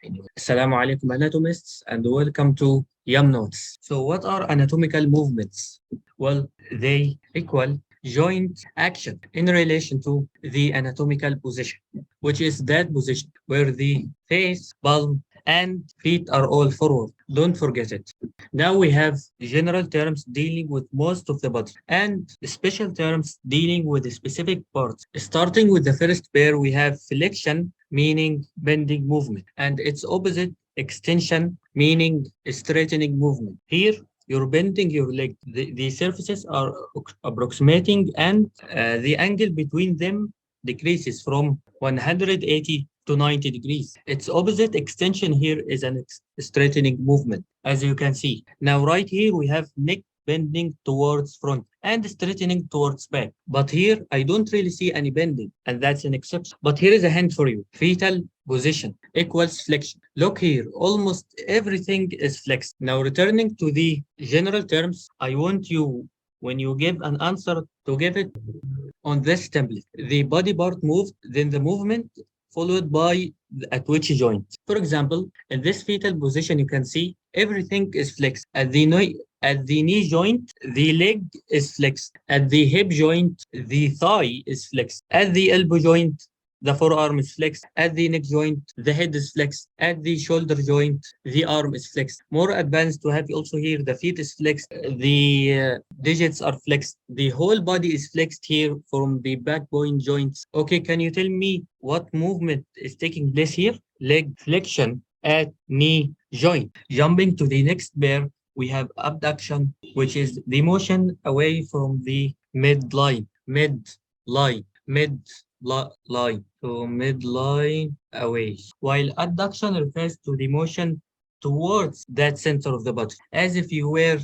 Assalamu alaikum anatomists and welcome to YMnotes. So what are anatomical movements? Well, they equal joint action in relation to the anatomical position, which is that position where the face, palm, and feet are all forward. Don't forget it. Now we have general terms dealing with most of the body and special terms dealing with specific parts. Starting with the first pair, we have flexion, meaning bending movement, and its opposite, extension, meaning straightening movement. Here, you're bending your leg. The surfaces are approximating, and the angle between them decreases from 180 to 90 degrees. Its opposite, extension, here is an straightening movement, as you can see. Now, right here, we have neck bending towards front and straightening towards back. But here, I don't really see any bending, and that's an exception. But here is a hint for you. Fetal position equals flexion. Look here, almost everything is flexed. Now, returning to the general terms, I want you, when you give an answer, to give it on this template. The body part moved, then the movement followed by a twitchy joint. For example, in this fetal position, you can see everything is flexed. At the knee joint, the leg is flexed. At the hip joint, the thigh is flexed. At the elbow joint, the forearm is flexed. At the neck joint, the head is flexed. At the shoulder joint, the arm is flexed. More advanced to have also here, the feet is flexed. The digits are flexed. The whole body is flexed here from the backbone joints. Okay, can you tell me what movement is taking place here? Leg flexion at knee joint. Jumping to the next pair, we have abduction, which is the motion away from the midline. Midline. So midline away. While adduction refers to the motion towards that center of the body, as if you were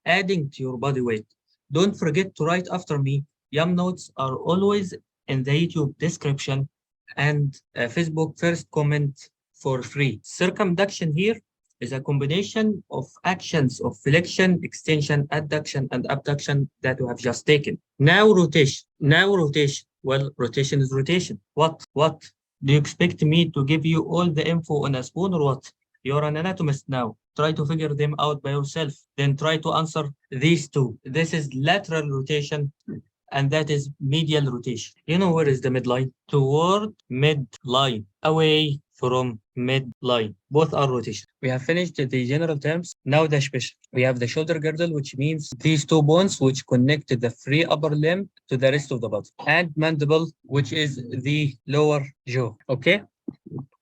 adding to your body weight. Don't forget to write after me. Yum notes are always in the YouTube description and Facebook first comment for free. Circumduction here is a combination of actions of flexion, extension, adduction, and abduction that we have just taken. Now rotation. Well, rotation is rotation. What? Do you expect me to give you all the info on a spoon or what? You're an anatomist now. Try to figure them out by yourself. Then try to answer these two. This is lateral rotation, and that is medial rotation. You know where is the midline? Toward midline, away from midline. Both are rotation. We have finished the general terms. Now the special. We have the shoulder girdle, which means these two bones which connect the free upper limb to the rest of the body. And mandible, which is the lower jaw. Okay?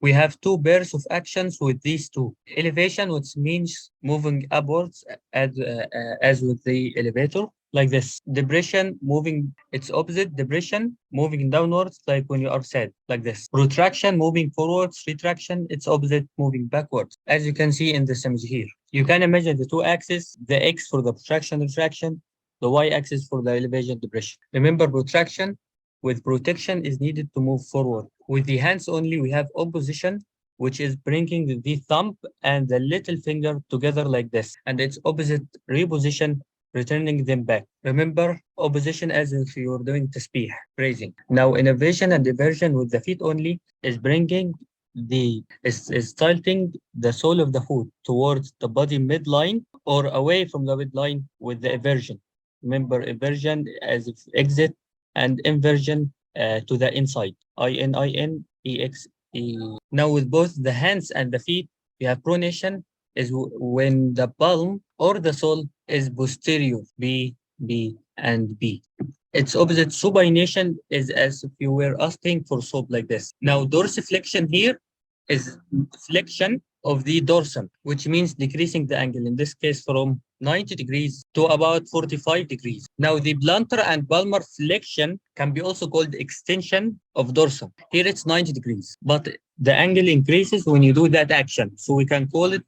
We have two pairs of actions with these two. Elevation, which means moving upwards as with the elevator, like this. Depression, moving its opposite. Depression, moving downwards, like when you are sad, like this. Protraction, moving forwards. Retraction, its opposite, moving backwards, as you can see in this image here. You can imagine the two axes, the X for the protraction, retraction, the Y axis for the elevation, depression. Remember, protraction with protection is needed to move forward. With the hands only, we have opposition, which is bringing the thumb and the little finger together like this, and its opposite, reposition, returning them back. Remember, opposition as if you were doing tasbih, praising. Now, inversion and eversion with the feet only is bringing is tilting the sole of the foot towards the body midline or away from the midline with the eversion. Remember, eversion as if exit and inversion to the inside. ININEXE. Now, with both the hands and the feet, we have pronation is when the palm or the sole is posterior, B, and B. Its opposite, supination, is as if you were asking for soap like this. Now, dorsiflexion here is flexion of the dorsum, which means decreasing the angle, in this case from 90 degrees to about 45 degrees. Now, the plantar and palmar flexion can be also called extension of dorsum. Here it's 90 degrees, but the angle increases when you do that action. So we can call it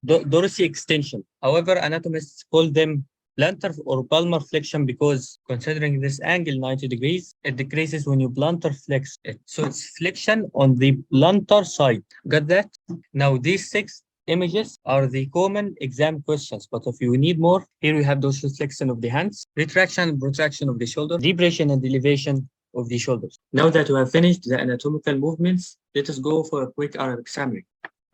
dorsal extension. However, anatomists call them plantar or palmar flexion because considering this angle 90 degrees, it decreases when you plantar flex it. So it's flexion on the plantar side. Got that? Now these 6 images are the common exam questions, but if you need more, here we have dorsiflexion of the hands, retraction and protraction of the shoulder, depression and elevation, of the shoulders. Now that we have finished the anatomical movements, let us go for a quick Arabic summary.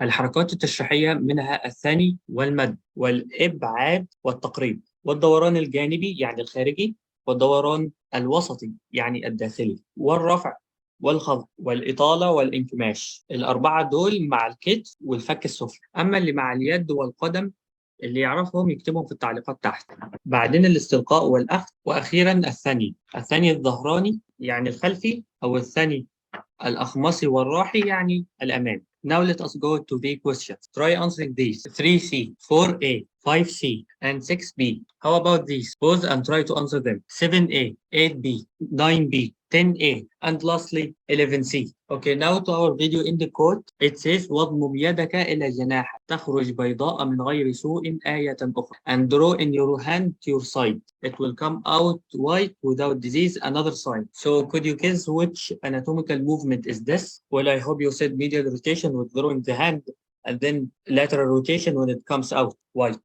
الحركات التشريحية منها الثني والمد والإبعاد والتقريب، والدوران الجانبي يعني الخارجي، والدوران الوسطي يعني الداخلي، والرفع والخفض والإطالة والانكماش. الأربعة دول مع الكتف والفك السفلي. أما اللي مع اليد والقدم اللي يعرفهم يكتبهم في التعليقات تحت. بعدين الاستلقاء والأخذ، وأخيرا الثني الظهراني يعني الخلفي، أو الثني الأخمصي والراحي يعني الأمامي. Now let us go to the questions. Try answering these. 3C, 4A, 5C, and 6B. How about these? Pause and try to answer them. 7A, 8B, 9B, 10A, and lastly 11C. Okay, now to our video in the code. It says واضمم يدك إلى جناحك تخرج بيضاء من غير سوء آية أخرى, and draw in your hand to your side. It will come out white without disease, another sign. So could you guess which anatomical movement is this? Well, I hope you said medial rotation with drawing the hand, and then lateral rotation when it comes out white.